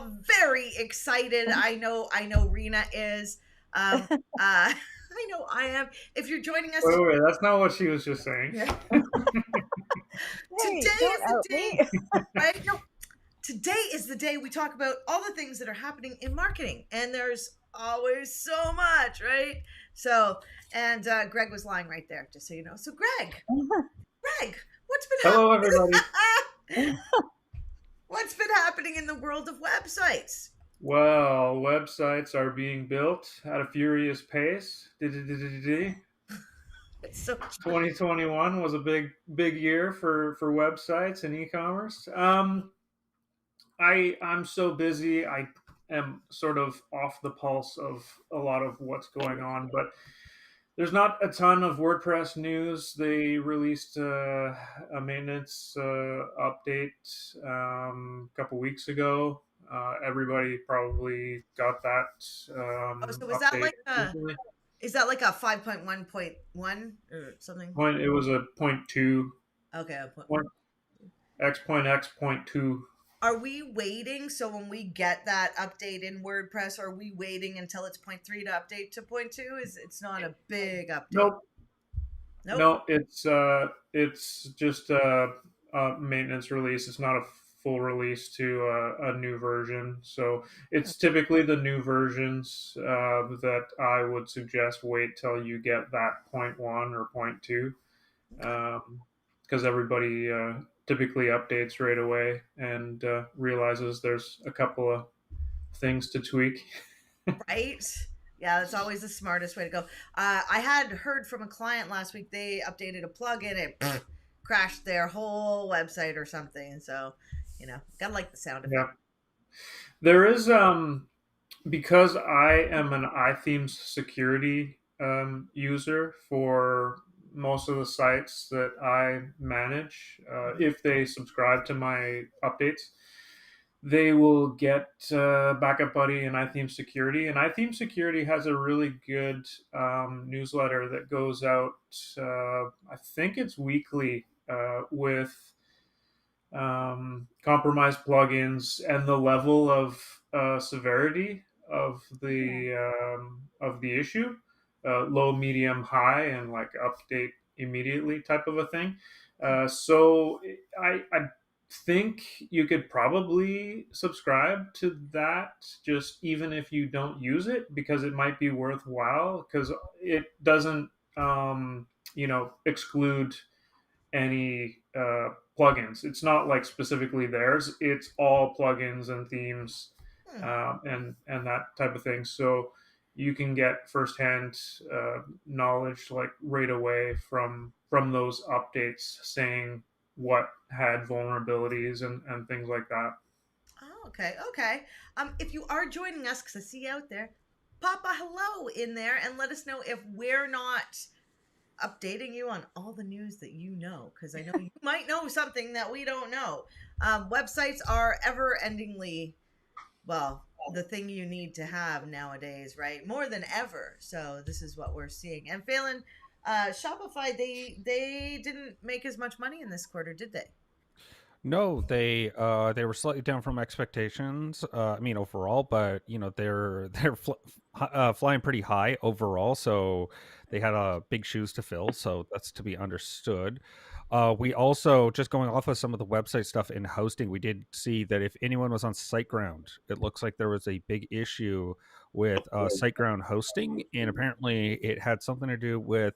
all very excited. I know Rena is. I know I am. If you're joining us Wait, that's not what she was just saying. today Hey, is don't the out day, me. right? No, today is the day we talk about all the things that are happening in marketing, and there's always so much, right? So, and Greg was lying right there, just so you know. So, Greg, what's been Hello, everybody. happening? What's been happening in the world of websites? Well, websites are being built at a furious pace. 2021 was a big year for websites and e-commerce. I'm so busy. I am sort of off the pulse of a lot of what's going on, but there's not a ton of WordPress news. They released a maintenance update a couple weeks ago. Everybody probably got that Oh, so update recently. is that like a 5.1.1 or something? It was a point two, Okay, point x point two. are we waiting? So when we get that update in WordPress, are we waiting until it's point 3 to update to point 2? Is it's not a big update? Nope, Nope. no, it's just a maintenance release. It's not a full release to a new version. So it's typically the new versions that I would suggest wait till you get that point one or point two, because everybody typically updates right away and realizes there's a couple of things to tweak. Right? Yeah, that's always the smartest way to go. I had heard from a client last week. They updated a plugin, it crashed their whole website or something. So, gotta like the sound effect. Yeah, there is because I am an iThemes security user for most of the sites that I manage. If they subscribe to my updates, they will get Backup Buddy and iThemes Security. And iThemes Security has a really good newsletter that goes out, I think it's weekly, with compromised plugins and the level of severity of the issue, low, medium, high, and like update immediately type of a thing. So I think you could probably subscribe to that, just even if you don't use it, because it might be worthwhile, because it doesn't exclude any plugins. It's not like specifically theirs. It's all plugins and themes, Hmm. and that type of thing. So you can get firsthand knowledge like right away from those updates saying what had vulnerabilities and things like that. Oh, okay, okay. If you are joining us, because I see you out there, pop a hello in there and let us know if we're not updating you on all the news that you know, because I know you might know something that we don't know. Websites are ever endingly, well, the thing you need to have nowadays, right? More than ever. So this is what we're seeing. And Phelan, Shopify, they didn't make as much money in this quarter, did they? No, they were slightly down from expectations. I mean overall, but they're flying pretty high overall, so they had big shoes to fill. So that's to be understood. We also, just going off of some of the website stuff in hosting, we did see that if anyone was on SiteGround, it looks like there was a big issue with SiteGround hosting, and apparently it had something to do with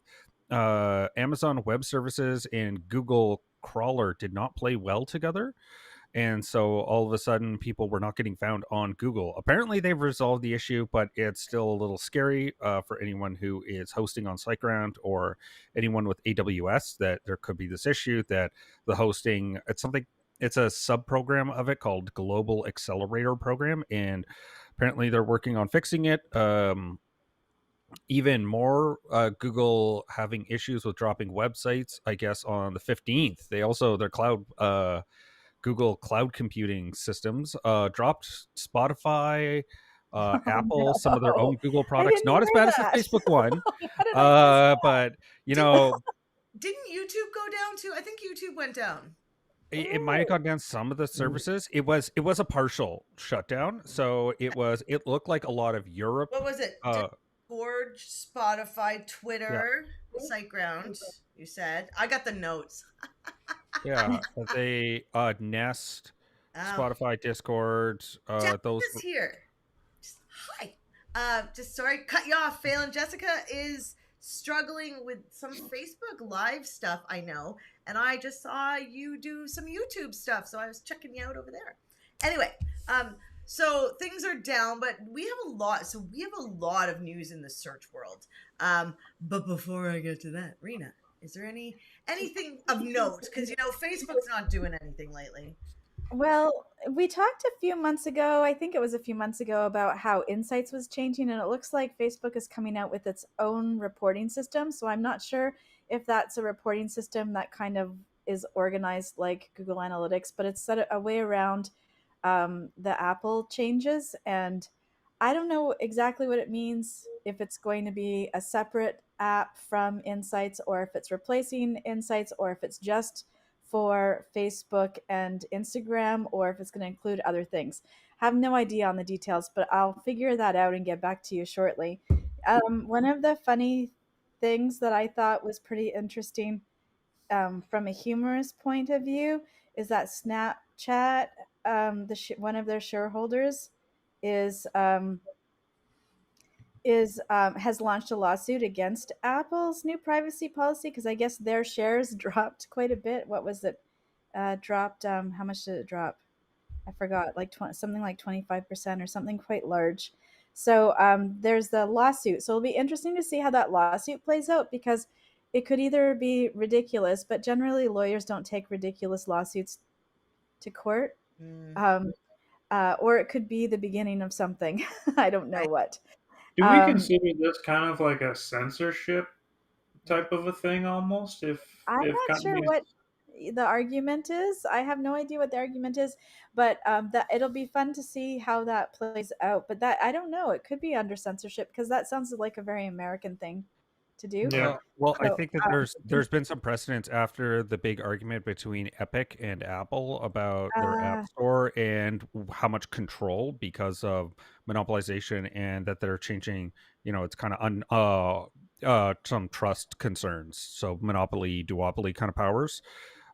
Amazon Web Services and Google Crawler did not play well together. And so all of a sudden, people were not getting found on Google. Apparently, they've resolved the issue, but it's still a little scary for anyone who is hosting on SiteGround or anyone with AWS, that there could be this issue that the hosting, it's a sub program of it called Global Accelerator Program. And apparently, they're working on fixing it. Even more, Google having issues with dropping websites, I guess, on the 15th. They also, their Google cloud computing systems dropped Spotify, Oh Apple, some of their own no, Google I products. didn't Not as hear bad as the that. Facebook one, How did I miss that? but, Didn't didn't YouTube go down too? I think YouTube went down. It might have Oh, gone down some of the services. It was a partial shutdown, so it looked like a lot of Europe. What was it? Uh, Discord, Spotify, yeah, Twitter, SiteGround. You said. I got the notes. yeah. They Nest, Um, Spotify, Discord. Those. Jessica's here. Hi. Just sorry, cut you off. Phelan Jessica is struggling with some Facebook Live stuff, I know, and I just saw you do some YouTube stuff, so I was checking you out over there. Anyway, so things are down, but we have a lot. So we have a lot of news in the search world. But before I get to that, Rena, is there anything of note? Because Facebook's not doing anything lately. well, we talked a few months ago, I think it was a few months ago, about how Insights was changing, and it looks like Facebook is coming out with its own reporting system. So I'm not sure if that's a reporting system that kind of is organized like Google Analytics, but it's set a way around the Apple changes. And I don't know exactly what it means, if it's going to be a separate app from Insights, or if it's replacing Insights, or if it's just for Facebook and Instagram, or if it's going to include other things. I have no idea on the details, but I'll figure that out and get back to you shortly. One of the funny things that I thought was pretty interesting, from a humorous point of view, is that Snapchat, one of their shareholders, is has launched a lawsuit against Apple's new privacy policy, because I guess their shares dropped quite a bit. What was it? Dropped. How much did it drop? I forgot. Like something like 25% or something quite large. So there's the lawsuit. So it'll be interesting to see how that lawsuit plays out, because it could either be ridiculous, but generally lawyers don't take ridiculous lawsuits to court, Mm, um, or it could be the beginning of something. I don't know right. what. Do we Um, consider this kind of like a censorship type of a thing almost? I'm If not sure companies, what the argument is. I have no idea what the argument is, but that it'll be fun to see how that plays out. But that, I don't know. It could be under censorship, because that sounds like a very American thing to do. yeah, Well, I So think that there's been some precedents after the big argument between Epic and Apple about their app uh, store and how much control because of monopolization, and that they're changing. It's kind of some trust concerns. So monopoly, duopoly kind of powers.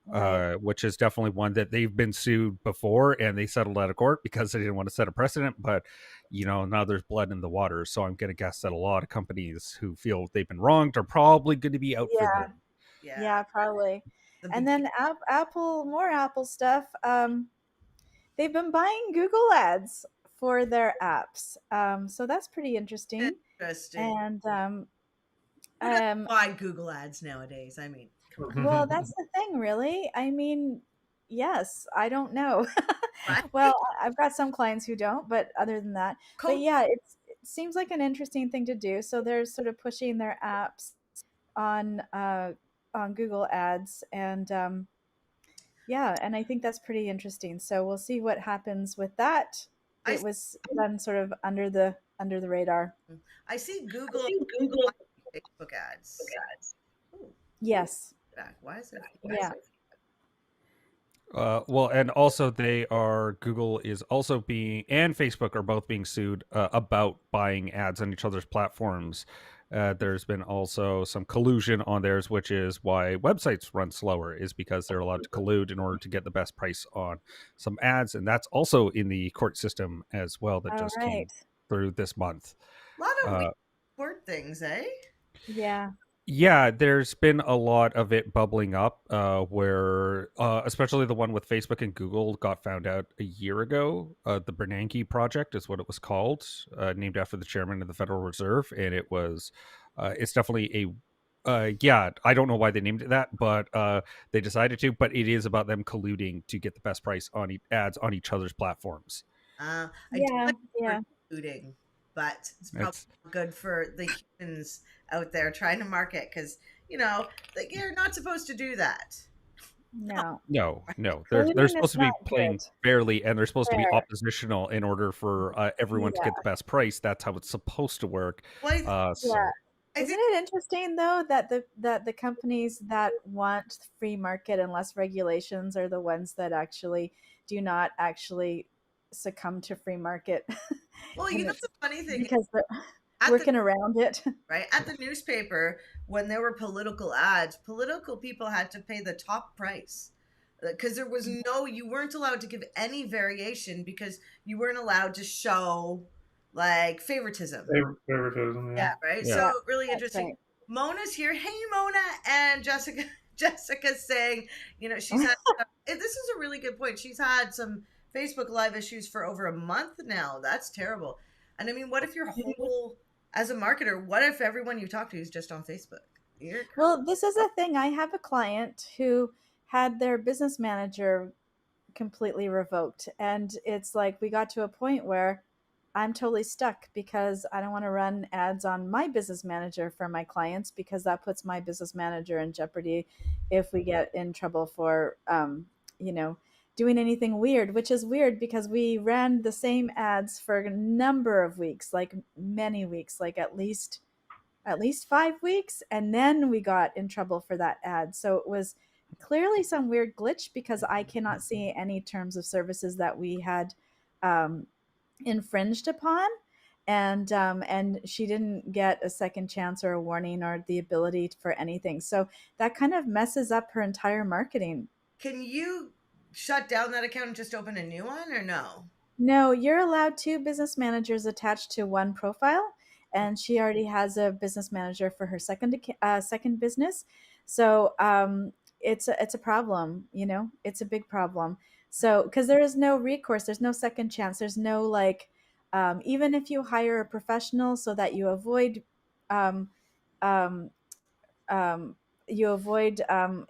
right. Which is definitely one that they've been sued before, and they settled out of court because they didn't want to set a precedent. But now there's blood in the water, so I'm going to guess that a lot of companies who feel they've been wronged are probably going to be out for Yeah, them. Yeah. yeah, probably. The And big then Apple, more Apple stuff. They've been buying Google ads for their apps. So that's pretty interesting. interesting. And Who doesn't um, buy Google ads nowadays? I mean, come on. well, that's the thing, really. I mean, yes, I don't know. Right? Well, I've got some clients who don't, but other than that, but Coach, yeah, it seems like an interesting thing to do. So they're sort of pushing their apps on uh, on Google Ads, and yeah, and I think that's pretty interesting. So we'll see what happens with that. I It was done sort of under the radar. I see Google Facebook ads. Ooh, Yes. back. Why is there Yeah. feedback? Well, and also Google is also being, and Facebook are both being sued about buying ads on each other's platforms. There's been also some collusion on theirs, which is why websites run slower, is because they're allowed to collude in order to get the best price on some ads. And that's also in the court system as well, that All just right. came through this month. A lot of weird Uh, word things, eh? Yeah. Yeah, there's been a lot of it bubbling up, where especially the one with Facebook and Google got found out a year ago. The Bernanke Project is what it was called, named after the chairman of the Federal Reserve, and it's definitely yeah, I don't know why they named it that, but they decided to. But it is about them colluding to get the best price on ads on each other's platforms. I do Yeah. like the word Yeah. looting, but it's probably It's not good for the humans out there trying to market because like you're not supposed to do that. No. No, Right? no. They're Polluting is supposed to be not playing good. fairly, and they're supposed to be Fair. oppositional in order for everyone to Yeah. get the best price. That's how it's supposed to work. Well, Yeah. So I Isn't think, it interesting though that the companies that want free market and less regulations are the ones that actually do not actually succumb to free market, well, and the it's funny thing is because they're at the working around it. right at the newspaper when there were political ads, political people had to pay the top price because there was you weren't allowed to give any variation because you weren't allowed to show like favoritism. Favoritism, yeah. Yeah, right. Yeah. So Yeah, really that's interesting. right. Mona's here. Hey, Mona, and Jessica. Jessica's saying, she's had. This is a really good point. She's had some Facebook Live issues for over a month now. That's terrible. And I mean, what if your whole, as a marketer, what if everyone you talk to is just on Facebook? You're Well, this is a thing. I have a client who had their business manager completely revoked. And it's like we got to a point where I'm totally stuck because I don't want to run ads on my business manager for my clients because that puts my business manager in jeopardy if we get in trouble for, you know, doing anything weird, which is weird because we ran the same ads for a number of weeks, like many weeks, like at least 5 weeks, and then we got in trouble for that ad. So it was clearly some weird glitch because I cannot see any terms of services that we had um, infringed upon, and she didn't get a second chance or a warning or the ability for anything. So that kind of messes up her entire marketing. Can you shut down that account and just open a new one, or no? No, you're allowed two business managers attached to one profile, and she already has a business manager for her second business. So it's a problem. It's a big problem. So because there is no recourse, there's no second chance, there's no like, even if you hire a professional so that um, um, um, you avoid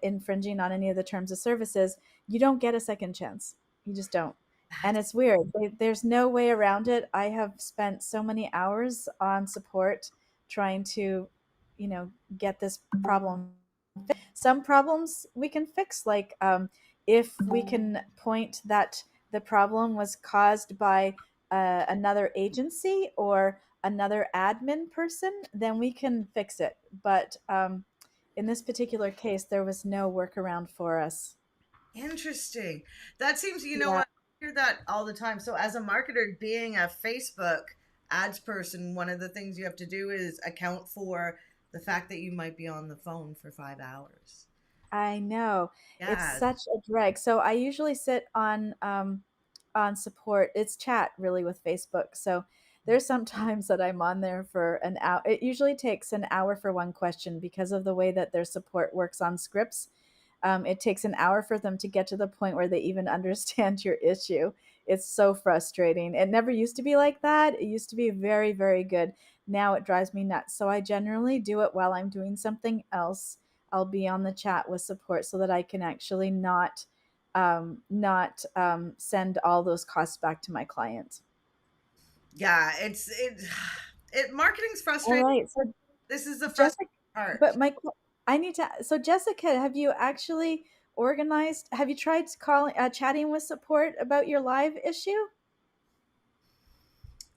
infringing on any of the terms of services, you don't get a second chance. You just don't. And That's it's weird. There's no way around it. I have spent so many hours on support trying to, get this problem. Some problems we can fix, like if we can point that the problem was caused by another agency or another admin person, then we can fix it. But in this particular case, there was no workaround for us. interesting. That seems, Yeah, what, I hear that all the time. So, as a marketer, being a Facebook ads person, one of the things you have to do is account for the fact that you might be on the phone for 5 hours. I know. It's Yeah. such a drag. So I usually sit on support. It's chat really with Facebook. So there's some times that I'm on there for an hour. It usually takes an hour for one question because of the way that their support works on scripts. It takes an hour for them to get to the point where they even understand your issue. It's so frustrating. It never used to be like that. It used to be very, very good. Now it drives me nuts. So I generally do it while I'm doing something else. I'll be on the chat with support so that I can actually not send all those costs back to my client. Yeah, marketing's All frustrating. right. So This is the frustrating Jessica, part. but I need to. So Jessica, have you actually organized? Have you tried chatting with support about your live issue?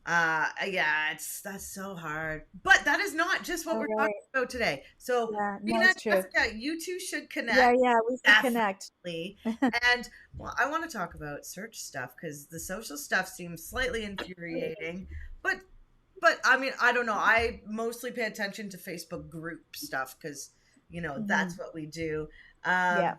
Yeah, that's so hard. But that is not just what All we're talking right. about today. So, Yeah. No, Rena and it's true. Jessica, you two should Yeah. connect Yeah. We should connect. definitely. And well, I want to talk about search stuff because the social stuff seems slightly infuriating. But I mean, I don't know. I mostly pay attention to Facebook group stuff because that's Mhm. what we do. Yeah.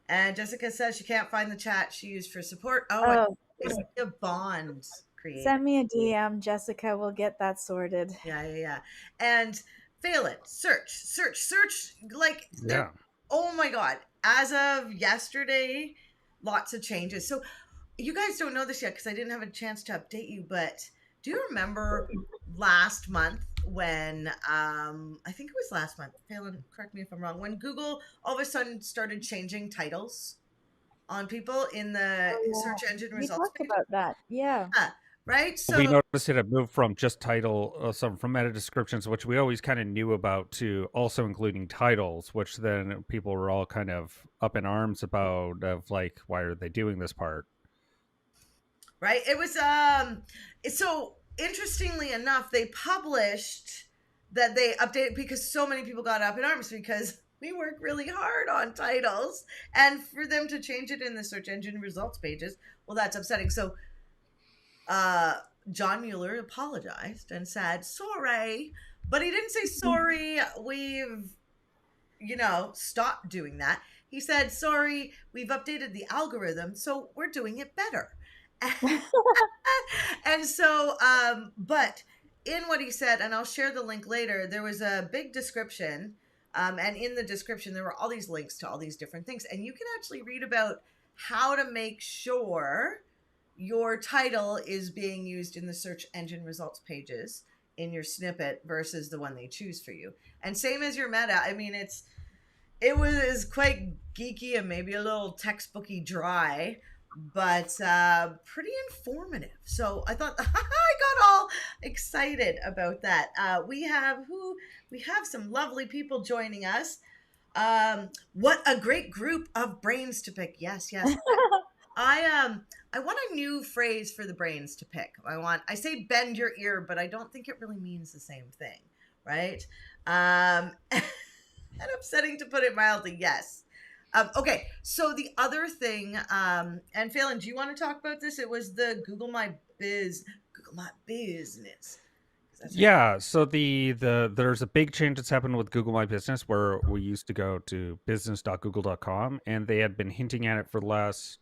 And Jessica says she can't find the chat she used for support. Oh, I Oh, see a bond created. send me a DM, Jessica. We'll get that sorted. Yeah, yeah, yeah. And fail it. Search. Like there. Yeah. Oh my god! As of yesterday, lots of changes. So you guys don't know this yet because I didn't have a chance to update you. But do you remember last month when I think it was last month? Phelan, correct me if I'm wrong. When Google all of a sudden started changing titles on people in the Oh search yeah. engine We results talked page. about that. Yeah. Yeah, right. We So noticed it had moved from just title, some from meta descriptions, which we always kind of knew about, to also including titles, which then people were all kind of up in arms about, of like, why are they doing this part? right, it was so interestingly enough, they published that they updated because so many people got up in arms because we work really hard on titles, and for them to change it in the search engine results pages, well, that's upsetting. So uh, John Mueller apologized and said sorry, but he didn't say sorry, we've stopped doing that. He said sorry, we've updated the algorithm, so we're doing it better. And so but in what he said, and I'll share the link later, there was a big description, and in the description there were all these links to all these different things, and you can actually read about how to make sure your title is being used in the search engine results pages in your snippet versus the one they choose for you. And same as your meta, I mean, it was quite geeky and maybe a little textbooky dry, but pretty informative. So I thought I got all excited about that. We have some lovely people joining us. What a great group of brains to pick. Yes, yes. I want a new phrase for the brains to pick. I say bend your ear, but I don't think it really means the same thing, right? And upsetting to put it mildly, yes. Okay, so the other thing, and Phelan, do you want to talk about this? It was the Google My Business. Yeah, so there's a big change that's happened with Google My Business, where we used to go to business.google.com, and they had been hinting at it for the last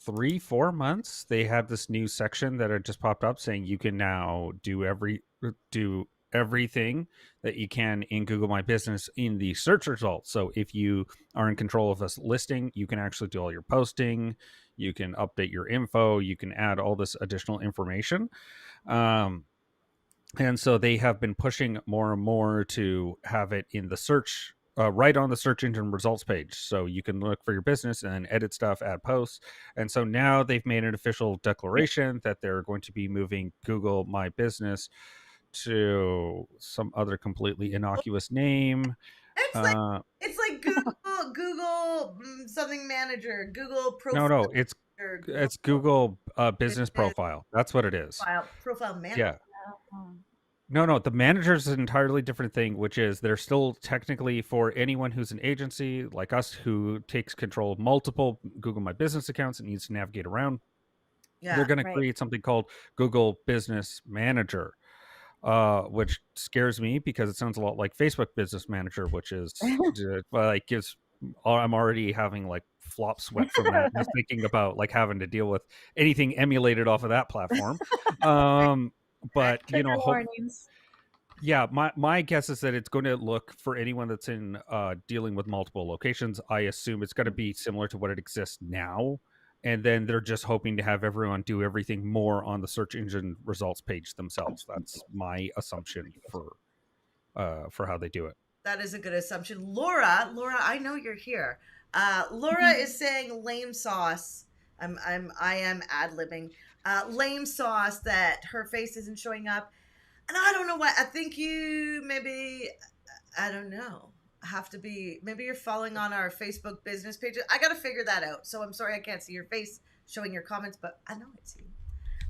3-4 months. They had this new section that had just popped up saying you can now do everything that you can in Google My Business in the search results. So if you are in control of this listing, you can actually do all your posting, you can update your info, you can add all this additional information. And so they have been pushing more and more to have it in the search, right on the search engine results page. So you can look for your business and edit stuff, add posts. And so now they've made an official declaration that they're going to be moving Google My Business to some other completely innocuous name. It's like Google something manager, Google profile. No, it's Google business profile. That's what it is. Profile manager. Yeah. No, the manager is an entirely different thing, which is they're still technically for anyone who's an agency like us who takes control of multiple Google My Business accounts and needs to navigate around. Yeah, they're going to create something called Google Business Manager, which scares me because it sounds a lot like Facebook Business Manager, which is like I'm already having like flop sweat from that, just thinking about like having to deal with anything emulated off of that platform. But warnings. Yeah, my guess is that it's going to look for anyone that's in dealing with multiple locations. I assume it's going to be similar to what it exists now, and then they're just hoping to have everyone do everything more on the search engine results page themselves. That's my assumption for how they do it. That is a good assumption. Laura, I know you're here. Laura is saying lame sauce. I am ad-libbing. Lame sauce that her face isn't showing up. And I don't know what. I think you maybe, I don't know, have to be, maybe you're following on our Facebook business page. I got to figure that out. So I'm sorry I can't see your face showing your comments, but I know it's you.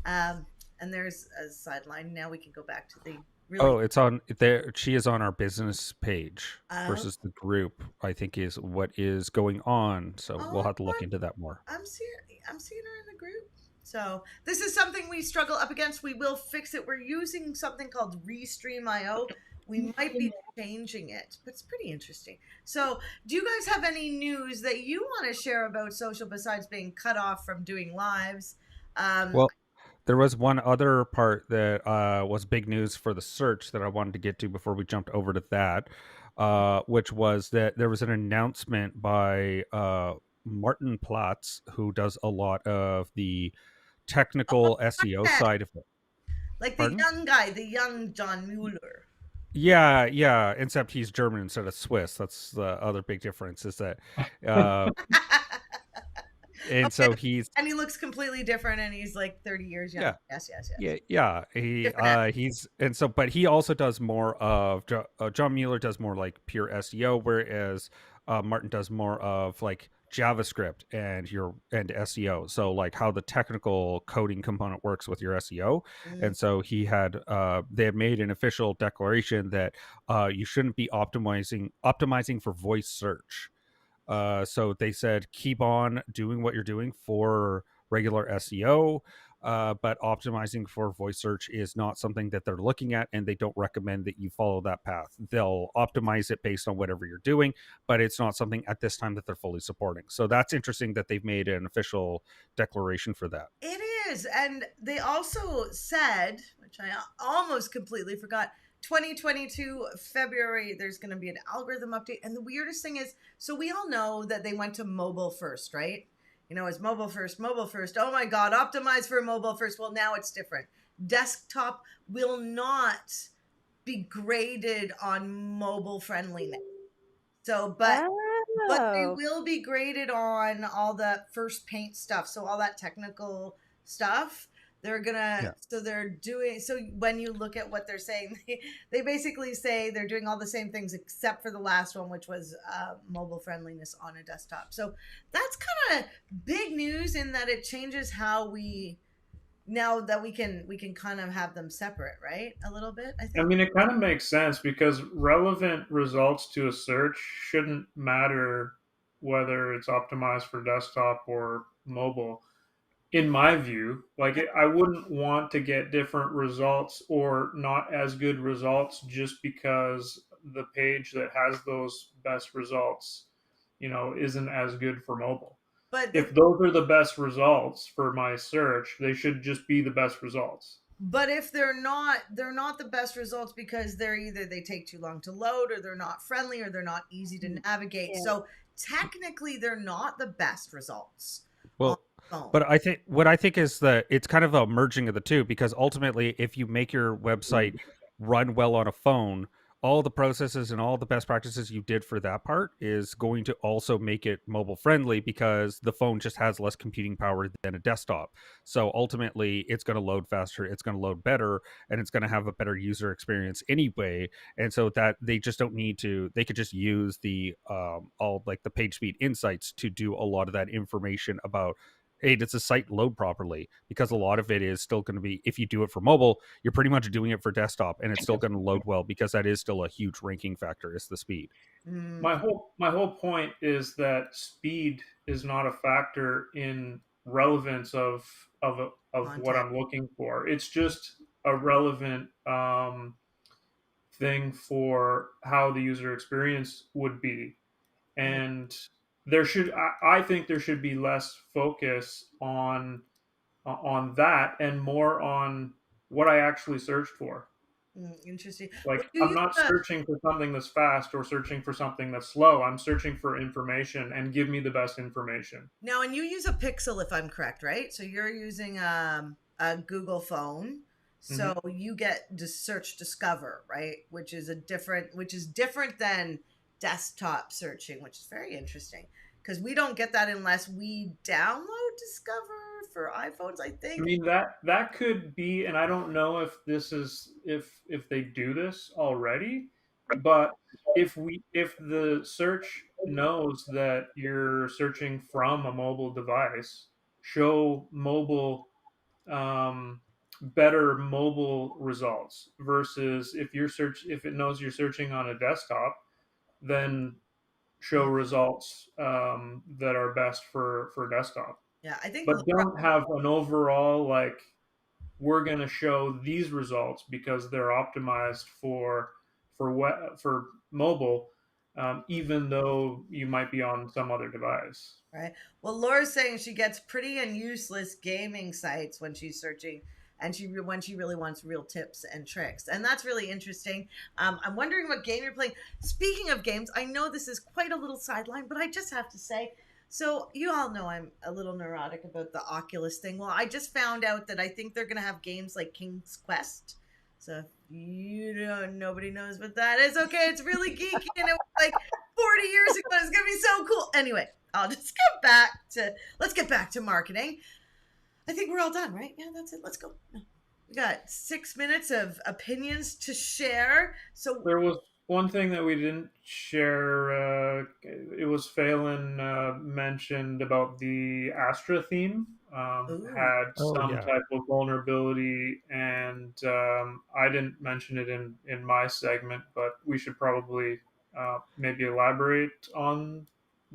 And there's a sideline. Now we can go back to the really. Oh, it's on there. She is on our business page versus the group, I think is what is going on. So we'll have to look into that more. I'm seeing her in the group. So this is something we struggle up against. We will fix it. We're using something called Restream.io. We might be changing it, but it's pretty interesting. So do you guys have any news that you want to share about social besides being cut off from doing lives? Well, there was one other part that was big news for the search that I wanted to get to before we jumped over to that, which was that there was an announcement by Martin Platz, who does a lot of the technical SEO side of it. Like the young guy, the young John Mueller. Yeah, except he's German instead of Swiss. That's the other big difference is that and so he looks completely different, and he's like 30 years young. Yes. Yeah. But he also does more of John Mueller does more like pure SEO, whereas Martin does more of like JavaScript and SEO. So like how the technical coding component works with your SEO. Mm. And so they had made an official declaration that you shouldn't be optimizing for voice search. So they said keep on doing what you're doing for regular SEO, but optimizing for voice search is not something that they're looking at, and they don't recommend that you follow that path. They'll optimize it based on whatever you're doing, but it's not something at this time that they're fully supporting. So that's interesting that they've made an official declaration for that. It is. And they also said, which I almost completely forgot, 2022 February, there's going to be an algorithm update. And the weirdest thing is, so we all know that they went to mobile first, right? You know, it's mobile first, mobile first. Oh my God, optimize for mobile first. Well, now it's different. Desktop will not be graded on mobile friendliness. So, but they Oh, will be graded on all the first paint stuff. So all that technical stuff, they're gonna. Yeah. So they're doing. So when you look at what they're saying, they basically say they're doing all the same things except for the last one, which was mobile friendliness on a desktop. So that's kind of big news in that it changes how we now that we can kind of have them separate, right? A little bit, I I think. mean, it kind of makes sense because relevant results to a search shouldn't matter whether it's optimized for desktop or mobile. In my view, like I wouldn't want to get different results or not as good results just because the page that has those best results, isn't as good for mobile. But the If those are the best results for my search, they should just be the best results. But if they're not the best results because they're either they take too long to load or they're not friendly or they're not easy to navigate. yeah. So technically they're not the best results on Well, the phone. but I think is that it's kind of a merging of the two, because ultimately, if you make your website run well on a phone, all the processes and all the best practices you did for that part is going to also make it mobile friendly, because the phone just has less computing power than a desktop. So ultimately, it's going to load faster, it's going to load better, and it's going to have a better user experience anyway. And so that they just don't need to, they could just use the all like the page speed insights to do a lot of that information about, hey, does the site load properly? Because a lot of it is still going to be, if you do it for mobile, you're pretty much doing it for desktop, and it's still going to load well, because that is still a huge ranking factor, is the speed. Mm, My whole point is that speed is not a factor in relevance of what content. I'm looking for. It's just a relevant thing for how the user experience would be. Mm, And I think there should be less focus on that and more on what I actually searched for. interesting. Well, Like, you I'm use not a searching for something that's fast or searching for something that's slow. I'm searching for information, and give me the best information. now, and you use a Pixel if I'm correct, right? So you're using a Google phone. So Hmm. you get search discover, right? Which is different than desktop searching, which is very interesting because we don't get that unless we download Discover for iPhones, I I think. mean, that could be, and I don't know if this is if they do this already, but if the search knows that you're searching from a mobile device, show mobile better mobile results versus if it knows you're searching on a desktop, then show Mm, results that are best for desktop. yeah, I think But Laura. don't have an overall like we're going to show these results because they're optimized for mobile, even though you might be on some other device. Right. Well, Laura's saying she gets pretty and useless gaming sites when she's searching, and when she really wants real tips and tricks, and that's really interesting. I'm wondering what game you're playing. Speaking of games, I know this is quite a little sideline, but I just have to say. So you all know I'm a little neurotic about the Oculus thing. Well, I just found out that I think they're gonna have games like King's Quest. So if you don't, nobody knows what that is. Okay, it's really geeky, and it was like 40 years ago. It's gonna be so cool. Anyway, I'll just let's get back to marketing. I think we're all done, right? Yeah, that's it. Let's go. No. We got 6 minutes of opinions to share. So There was one thing that we didn't share, it was Phelan mentioned about the Astra theme Ooh. had Oh some yeah. type of vulnerability, and I didn't mention it in my segment, but we should probably maybe elaborate on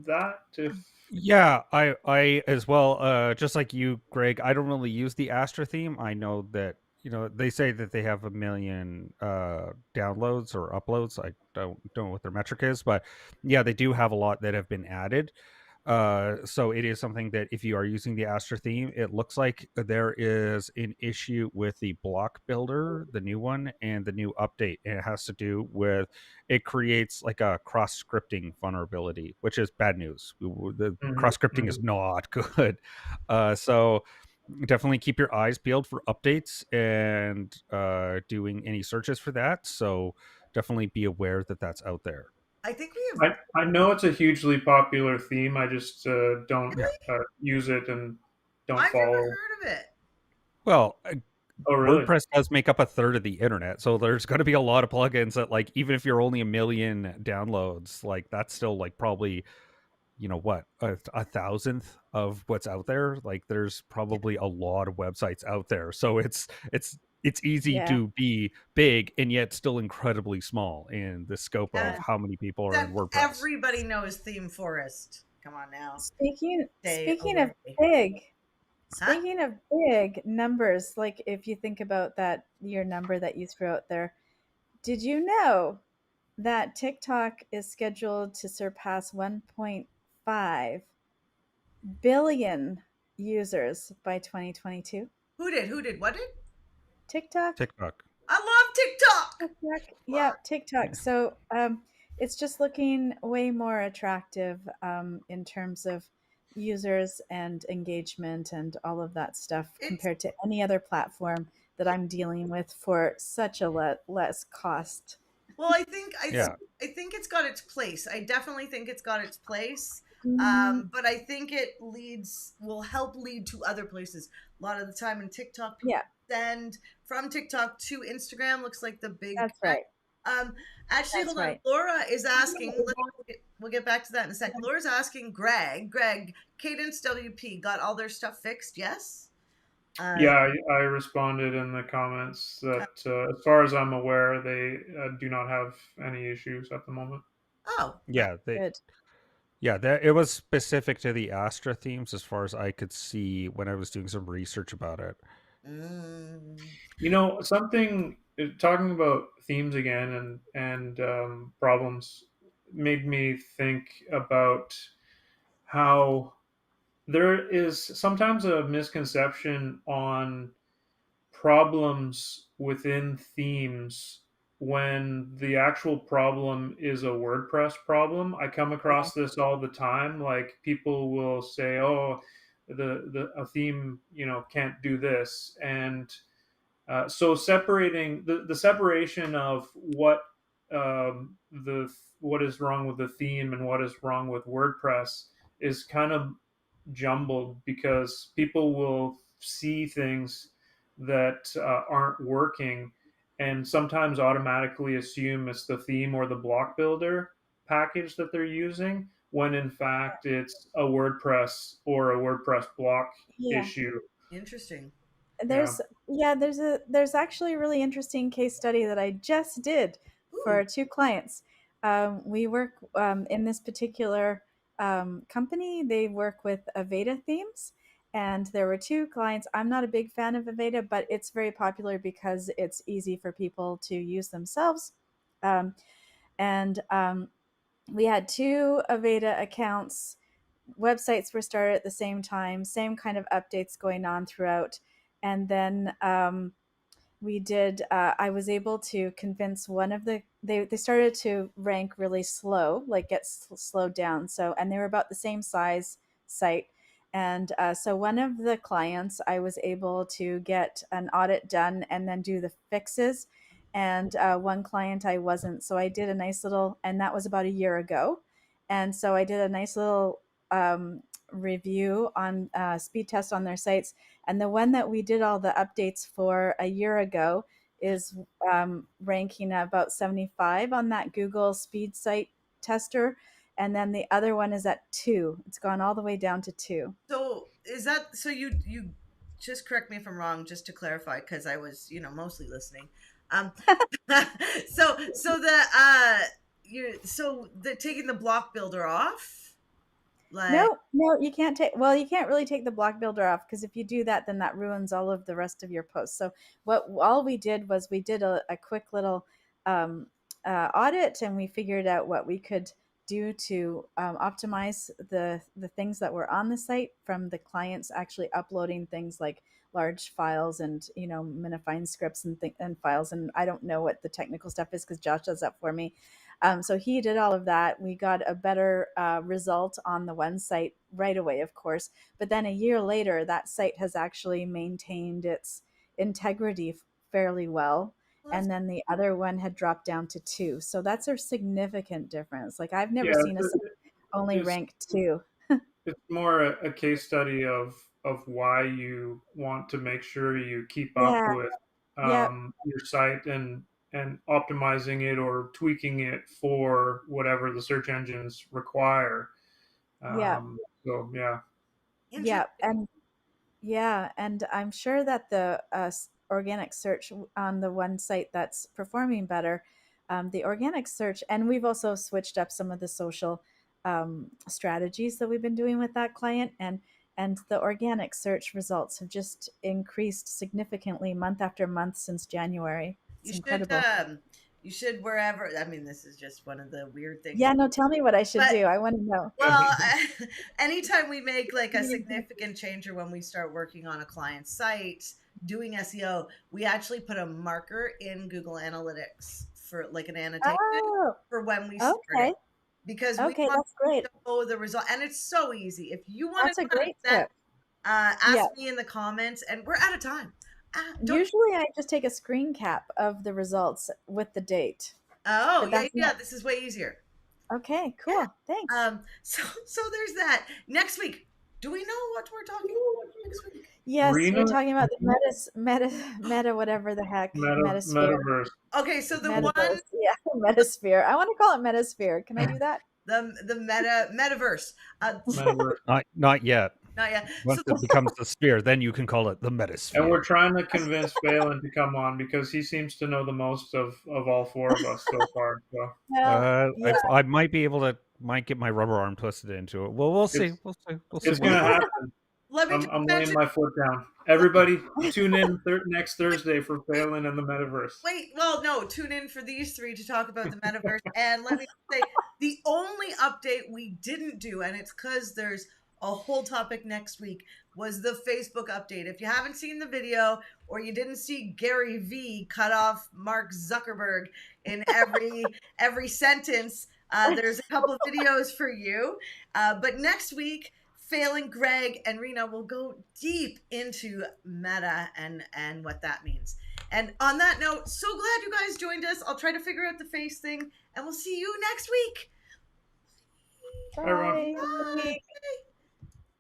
that if. Yeah, I as well. Just like you, Greg. I don't really use the Astra theme. I know that they say that they have a million downloads or uploads. I don't know what their metric is, but yeah, they do have a lot that have been added. So it is something that if you are using the Astra theme, it looks like there is an issue with the block builder, the new one, and the new update. And it has to do with it creates like a cross scripting vulnerability, which is bad news. The Mhm, cross scripting is mhm. not good. So definitely keep your eyes peeled for updates and doing any searches for that. So definitely be aware that that's out there. I think we have I know it's a hugely popular theme. I just don't Yeah. really. use it and don't I've never follow. heard of it. Well, Oh, really? WordPress does make up a third of the internet, so there's going to be a lot of plugins that, like, even if you're only a million downloads, like that's still like probably what a thousandth of what's out there. Like, there's Yeah. probably a lot of websites out there, so it's easy Yeah. to be big and yet still incredibly small in the scope of And Yeah. how many people are in that WordPress. everybody knows Theme Forest. Come on now. Speaking Stay speaking of away. big, Huh? speaking of big numbers, like if you think about that your number that you threw out there, did you know that TikTok is scheduled to surpass 1.5 billion users by 2022? Who did? Who did? What did? TikTok? TikTok. I love TikTok. TikTok. Yeah, What? TikTok. Yeah. So it's just looking way more attractive in terms of users and engagement and all of that stuff It's compared to any other platform that I'm dealing with for such a less cost. well. Yeah. I think it's got its place. I definitely think it's got its place. Mm, But I think it leads will help lead to other places. A lot of the time in TikTok, people yeah, send from TikTok to Instagram. Looks like the big that's connect. right. Um, actually, That's hold on. right. Laura is asking. We'll get back to that in a sec. Laura's asking Greg, Cadence WP got all their stuff fixed? Yes. Uh, Yeah, I responded in the comments that, as far as I'm aware, they do not have any issues at the moment. oh, Yeah, they Good. Yeah, that it was specific to the Astra themes as far as I could see when I was doing some research about it. mm, Something talking about themes again and problems made me think about how there is sometimes a misconception on problems within themes when the actual problem is a WordPress problem. I come Yeah. across this all the time. Like, people will say, "Oh, the a theme, can't do this," and so separating the separation of the what is wrong with the theme and what is wrong with WordPress is kind of jumbled, because people will see things that aren't working and sometimes automatically assume it's the theme or the block builder package that they're using, when in fact it's a WordPress or a WordPress block Yeah. issue. interesting. Yeah. There's actually a really interesting case study that I just did Ooh, for two clients. We work in this particular company. They work with Aveda themes, and there were two clients. I'm not a big fan of Aveda, but it's very popular because it's easy for people to use themselves. Um, and we had two Aveda accounts. Websites were started at the same time, same kind of updates going on throughout. And then I was able to convince one of they started to rank really slow, like get slowed down. So, and they were about the same size site. And so one of the clients, I was able to get an audit done and then do the fixes. And one client I wasn't. So I did a nice little, and that was about a year ago. And so I did a nice little review on speed test on their sites. And the one that we did all the updates for a year ago, is ranking about 75 on that Google Speed Site tester, and then the other one is at 2. It's gone all the way down to 2. So is that so? You just correct me if I'm wrong, just to clarify, because I was mostly listening. Um, so the taking the block builder off, like. No, you can't take. Well, you can't really take the block builder off, because if you do that, then that ruins all of the rest of your posts. So what all we did was we did a quick little um, audit, and we figured out what we could do to optimize the things that were on the site from the clients actually uploading things like large files and minifying scripts and files. And I don't know what the technical stuff is, because Josh does that for me. So he did all of that. We got a better result on the one site right away, of course. But then a year later, that site has actually maintained its integrity fairly well. And then the other one had dropped down to 2. So that's a significant difference. Like, I've never Yeah, seen a site only rank 2. it's more a case study of why you want to make sure you keep up Yeah. with Yep. your site and optimizing it or tweaking it for whatever the search engines require. Yeah. So yeah, Yeah. And yeah, and I'm sure that the organic search on the one site that's performing better, the organic search, and we've also switched up some of the social strategies that we've been doing with that client, and the organic search results have just increased significantly month after month since January. You It's should incredible. you should wherever. I mean, this is just one of the weird things. Yeah, no, tell me what I should But do. I want to know. well, anytime we make like a significant change or when we start working on a client's site doing SEO, we actually put a marker in Google Analytics for like an annotation Oh, for when we start okay. it, because we Okay, want that's great. to know the result. And it's so easy. If you want That's to a know how to great do that, tip. ask Yeah. me in the comments. And we're out of time. Don't. Usually I just take a screen cap of the results with the date. Oh But yeah, that's yeah. not This is way easier. okay, Yeah. cool. Thanks. So there's that. Next week, do we know what we're talking about next week? Yes, Rena, we're talking about the meta whatever the heck. Metasphere. metaverse. Okay, so the one Metaverse. Yeah, metasphere. I want to call it metasphere. Can I do that? the metaverse. Metaverse. Not yet. Not yet. Once So it becomes the sphere, then you can call it the And metasphere. we're trying to convince Phelan to come on because he seems to know the most of all four of us so far. So Well, yeah. I might be able to get my rubber arm twisted into it. Well, we'll see. it's We'll see. We'll see. it's What gonna happens. happen. let me just I'm laying mention. my foot down. Everybody, tune in next Thursday for Phelan and the Metaverse. Wait, well, no, tune in for these three to talk about the metaverse. And let me say, the only update we didn't do, and it's because there's a whole topic next week, was the Facebook update. If you haven't seen the video or you didn't see Gary V cut off Mark Zuckerberg in every sentence, there's a couple of videos for you. But next week, Failing Greg and Rena will go deep into meta and what that means. And on that note, so glad you guys joined us. I'll try to figure out the face thing, and we'll see you next week. Bye. Bye.